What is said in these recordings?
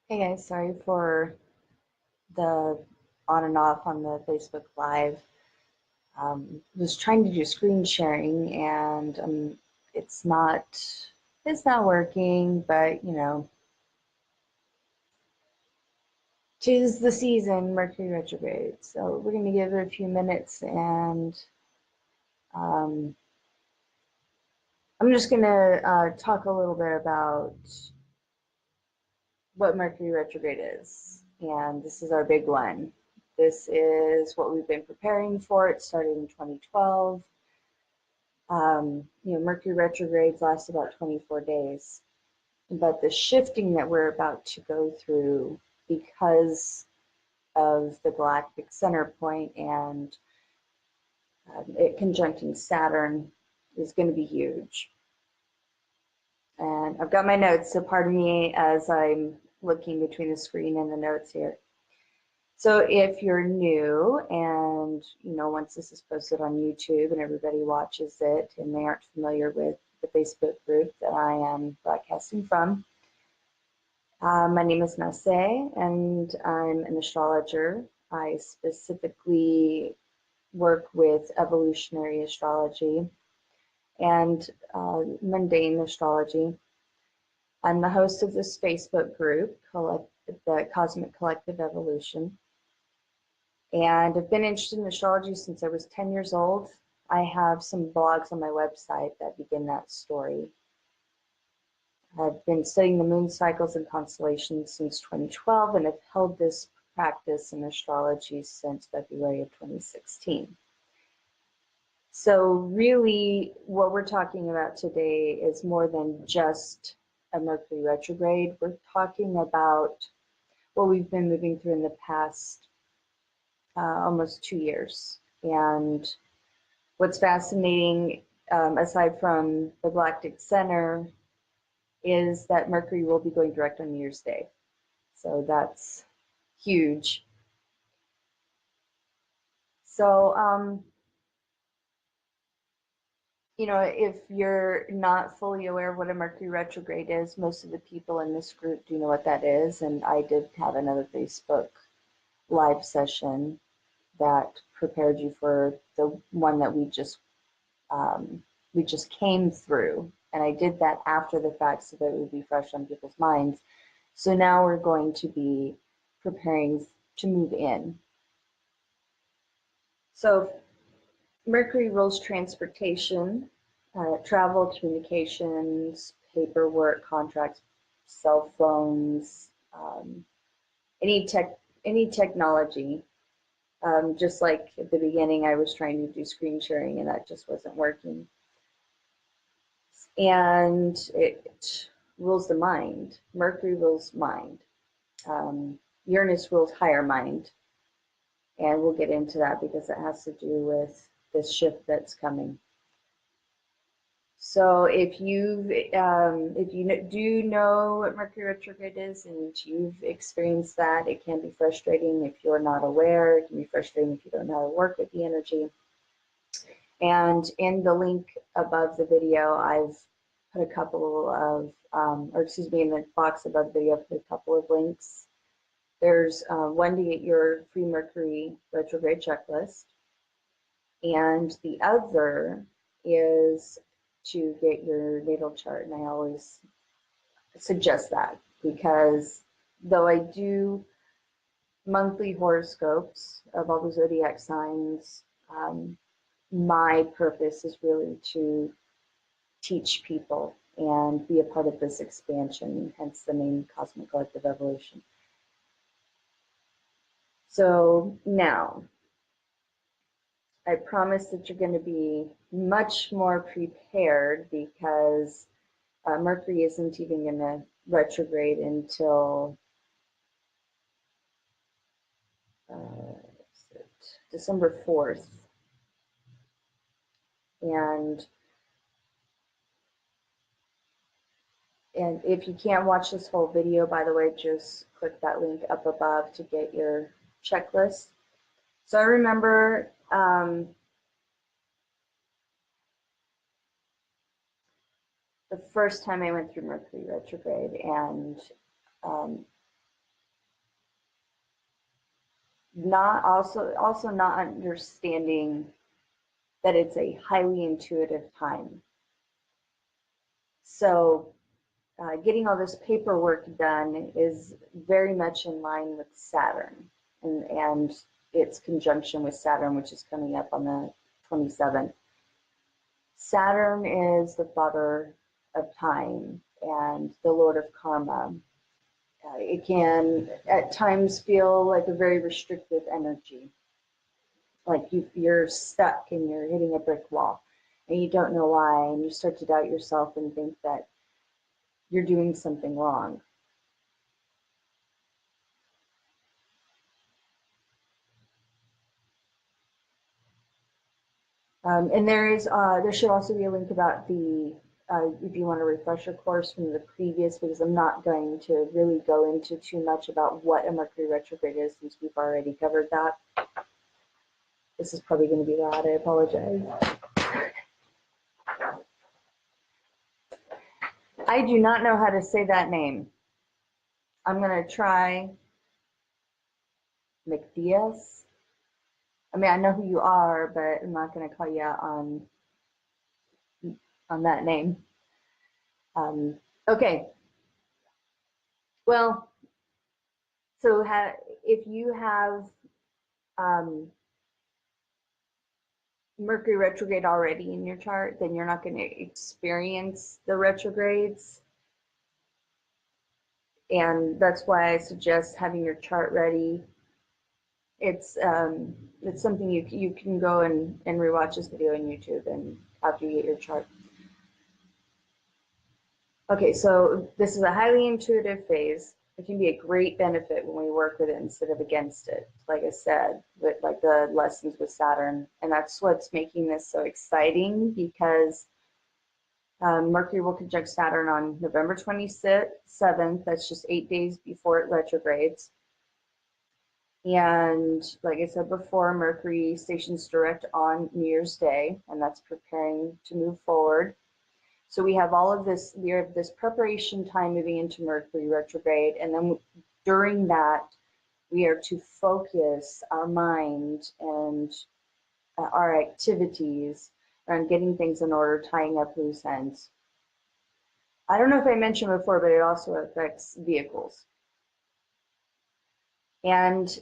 Hey guys, sorry for the on and off on the Facebook Live. Was trying to do screen sharing and it's not it's not working, but you know, 'tis the season, Mercury retrograde. So we're gonna give it a few minutes and um, I'm just gonna talk a little bit about what Mercury retrograde is. And this is our big one. This is what we've been preparing for. It started in 2012. Mercury retrogrades last about 24 days. But the shifting that we're about to go through because of the galactic center point and it conjuncting Saturn is going to be huge. And I've got my notes, so pardon me as I'm looking between the screen and the notes here. So if you're new and, once this is posted on YouTube and everybody watches it and they aren't familiar with the Facebook group that I am broadcasting from, my name is NahSeh and I'm an astrologer. I specifically work with evolutionary astrology and mundane astrology. I'm the host of this Facebook group called the Cosmic Collective Evolution. And I've been interested in astrology since I was 10 years old. I have some blogs on my website that begin that story. I've been studying the moon cycles and constellations since 2012 and have held this practice in astrology since February of 2016. So really what we're talking about today is more than just a Mercury retrograde. We're talking about what we've been moving through in the past almost 2 years. And what's fascinating, aside from the Galactic Center, is that Mercury will be going direct on New Year's Day. So that's huge. So, if you're not fully aware of what a Mercury retrograde is, most of the people in this group do know what that is. And I did have another Facebook live session that prepared you for the one that we just came through. And I did that after the fact so that it would be fresh on people's minds. So now we're going to be preparing to move in. So Mercury rules transportation, travel, communications, paperwork, contracts, cell phones, any technology. Just like at the beginning, I was trying to do screen sharing and that just wasn't working. And it rules the mind. Mercury rules mind. Uranus rules higher mind. And we'll get into that because it has to do with this shift that's coming. So if you do know what Mercury retrograde is and you've experienced that, it can be frustrating if you're not aware. It can be frustrating if you don't know how to work with the energy. And in the link above the video, I've put a couple of, in the box above the video, I've put a couple of links. There's one to get your free Mercury retrograde checklist, and the other is to get your natal chart. And I always suggest that because though I do monthly horoscopes of all the zodiac signs, my purpose is really to teach people and be a part of this expansion, hence the name Cosmic Collective Evolution. So now, I promise that you're going to be much more prepared because Mercury isn't even going to retrograde until December 4th. And if you can't watch this whole video, by the way, just click that link up above to get your checklist. So I remember the first time I went through Mercury retrograde, and not also not understanding that it's a highly intuitive time. So getting all this paperwork done is very much in line with Saturn and its conjunction with Saturn, which is coming up on the 27th. Saturn is the father of time and the lord of karma. It can at times feel like a very restrictive energy, like you're stuck and you're hitting a brick wall and you don't know why, and you start to doubt yourself and think that you're doing something wrong. And there should also be a link about the, if you want to refresh your course from the previous, because I'm not going to really go into too much about what a Mercury retrograde is since we've already covered that. This is probably going to be loud, I apologize. I do not know how to say that name. I'm going to try McDiaz. I mean, I know who you are, but I'm not going to call you out on that name. Okay. Well, so if you have Mercury retrograde already in your chart, then you're not going to experience the retrogrades. And that's why I suggest having your chart ready. It's something you can go and rewatch this video on YouTube and after you get your chart. Okay, so this is a highly intuitive phase. It can be a great benefit when we work with it instead of against it, like I said, with like the lessons with Saturn. And that's what's making this so exciting, because Mercury will conjunct Saturn on November 27th. That's just 8 days before it retrogrades. And like I said before, Mercury stations direct on New Year's Day, and that's preparing to move forward. So we have all of this, we have this preparation time moving into Mercury retrograde, and then during that, we are to focus our mind and our activities on getting things in order, tying up loose ends. I don't know if I mentioned before, but it also affects vehicles. And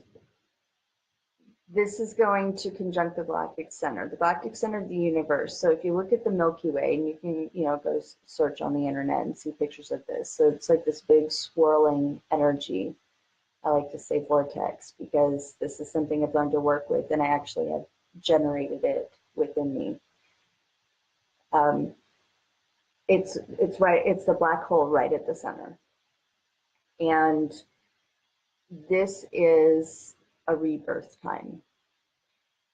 this is going to conjunct the Galactic Center of the universe. So if you look at the Milky Way, and you can, go search on the internet and see pictures of this. So it's like this big swirling energy. I like to say vortex, because this is something I've learned to work with, and I actually have generated it within me. It's the black hole right at the center. And this is a rebirth time.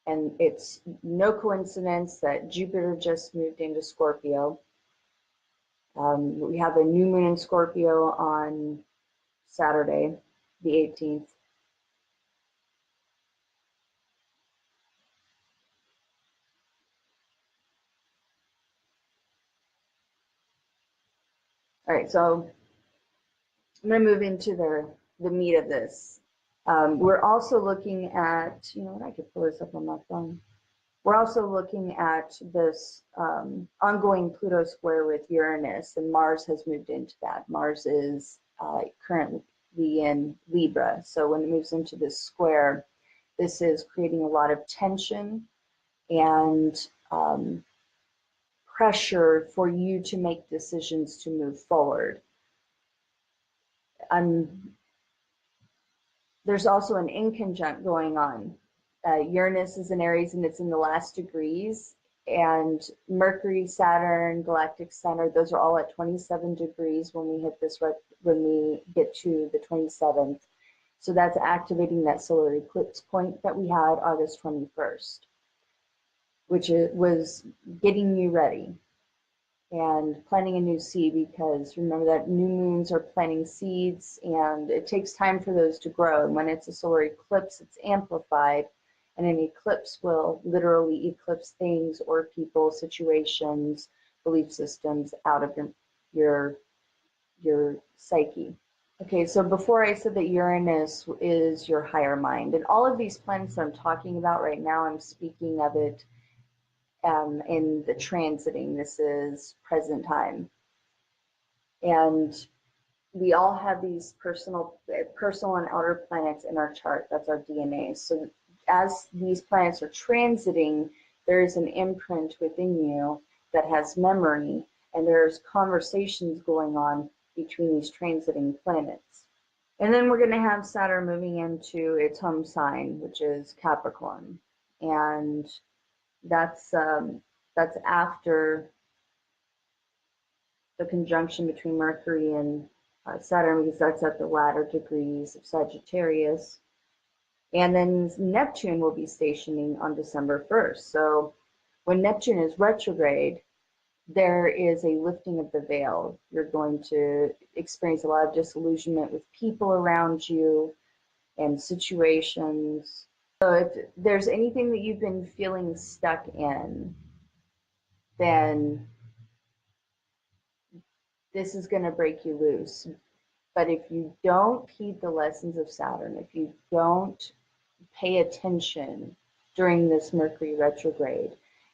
And it's no coincidence that Jupiter just moved into Scorpio. We have a new moon in Scorpio on Saturday, the 18th. All right, so I'm going to move into the meat of this. We're also looking at, I could pull this up on my phone. We're also looking at this ongoing Pluto square with Uranus, and Mars has moved into that. Mars is currently in Libra, so when it moves into this square, this is creating a lot of tension and pressure for you to make decisions to move forward. There's also an inconjunct going on. Uranus is in Aries and it's in the last degrees, and Mercury, Saturn, Galactic Center, those are all at 27 degrees when we hit this, when we get to the 27th. So that's activating that solar eclipse point that we had August 21st, which was getting you ready and planting a new seed, because remember that new moons are planting seeds and it takes time for those to grow. And when it's a solar eclipse, it's amplified, and an eclipse will literally eclipse things or people, situations, belief systems out of your psyche. Okay, so before I said that Uranus is your higher mind, and all of these planets I'm talking about right now, I'm speaking of it in the transiting. This is present time. And we all have these personal and outer planets in our chart. That's our DNA. So as these planets are transiting, there is an imprint within you that has memory, and there's conversations going on between these transiting planets. And then we're going to have Saturn moving into its home sign, which is Capricorn, and that's after the conjunction between Mercury and Saturn, because that's at the latter degrees of Sagittarius. And then Neptune will be stationing on December 1st. So when Neptune is retrograde, there is a lifting of the veil. You're going to experience a lot of disillusionment with people around you and situations. So if there's anything that you've been feeling stuck in, then this is going to break you loose. But if you don't heed the lessons of Saturn, if you don't pay attention during this Mercury retrograde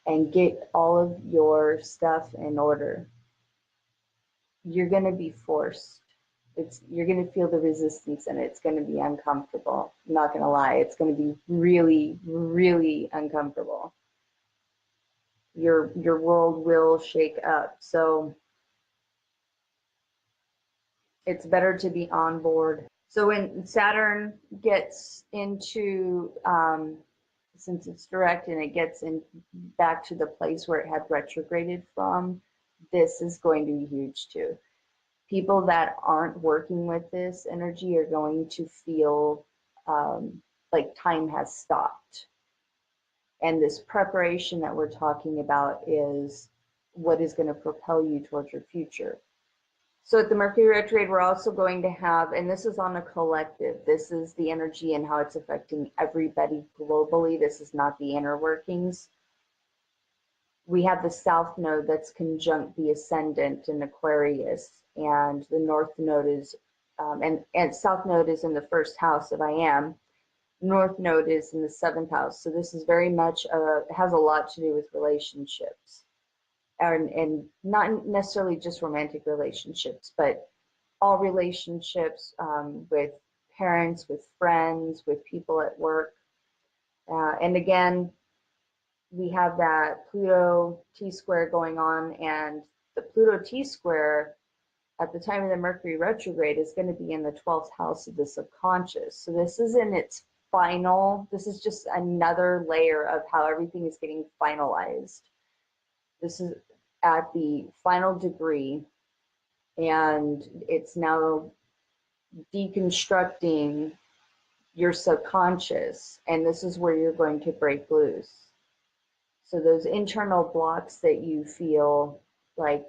and get all of your stuff in order, you're going to be forced. You're going to feel the resistance, and it's going to be uncomfortable. I'm not going to lie. It's going to be really, really uncomfortable. Your world will shake up. So it's better to be on board. So when Saturn gets into, since it's direct and it gets in back to the place where it had retrograded from, this is going to be huge too. People that aren't working with this energy are going to feel like time has stopped. And this preparation that we're talking about is what is going to propel you towards your future. So at the Mercury retrograde, we're also going to have, and this is on a collective, this is the energy and how it's affecting everybody globally. This is not the inner workings. We have the South Node that's conjunct the Ascendant in Aquarius, and the North Node is, and South Node is in the first house of I Am. North Node is in the 7th house. So this is very much, has a lot to do with relationships. And not necessarily just romantic relationships, but all relationships with parents, with friends, with people at work. And again, we have that Pluto T-square going on, and the Pluto T-square at the time of the Mercury retrograde is going to be in the 12th house of the subconscious. So this is in its final, this is just another layer of how everything is getting finalized. This is at the final degree, and it's now deconstructing your subconscious, and this is where you're going to break loose. So those internal blocks that you feel like,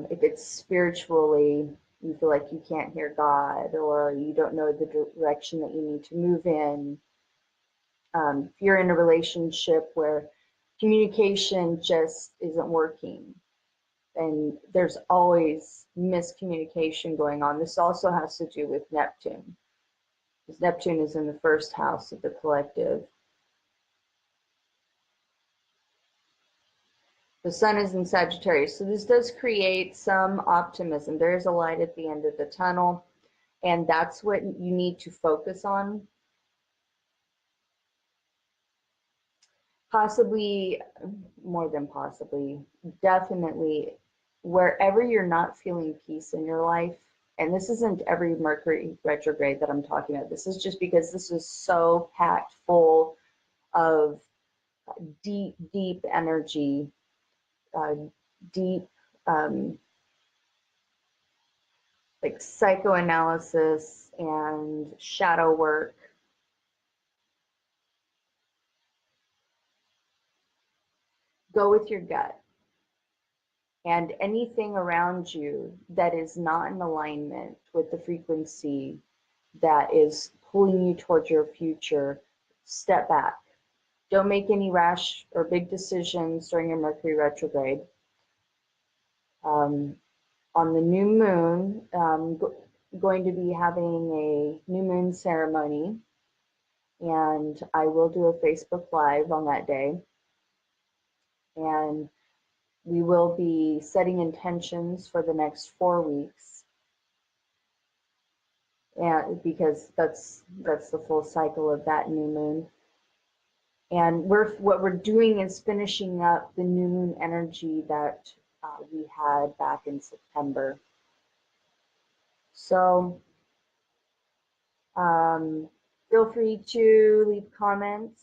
if it's spiritually, you feel like you can't hear God, or you don't know the direction that you need to move in. If you're in a relationship where communication just isn't working, and there's always miscommunication going on. This also has to do with Neptune, because Neptune is in the first house of the collective. The sun is in Sagittarius, so this does create some optimism. There is a light at the end of the tunnel, and that's what you need to focus on. Possibly, more than possibly, definitely, wherever you're not feeling peace in your life, and this isn't every Mercury retrograde that I'm talking about, this is just because this is so packed full of deep, deep energy, deep, like psychoanalysis and shadow work. Go with your gut. And anything around you that is not in alignment with the frequency that is pulling you towards your future, step back. Don't make any rash or big decisions during your Mercury retrograde. on the new moon, going to be having a new moon ceremony, and I will do a Facebook Live on that day. And we will be setting intentions for the next 4 weeks, and because that's the full cycle of that new moon. And what we're doing is finishing up the new moon energy that we had back in September. So feel free to leave comments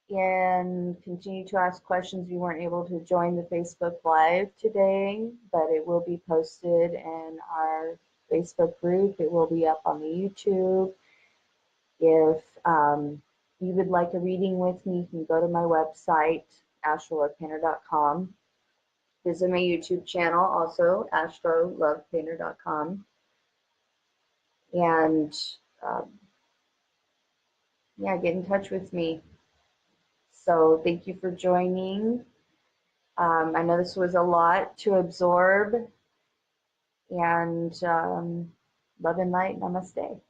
and continue to ask questions. You weren't able to join the Facebook Live today, but it will be posted in our Facebook group. It will be up on the YouTube. If you would like a reading with me, you can go to my website, astrolovepainter.com. Visit my YouTube channel, also astrolovepainter.com. And yeah, get in touch with me. So thank you for joining. I know this was a lot to absorb. And love and light. Namaste.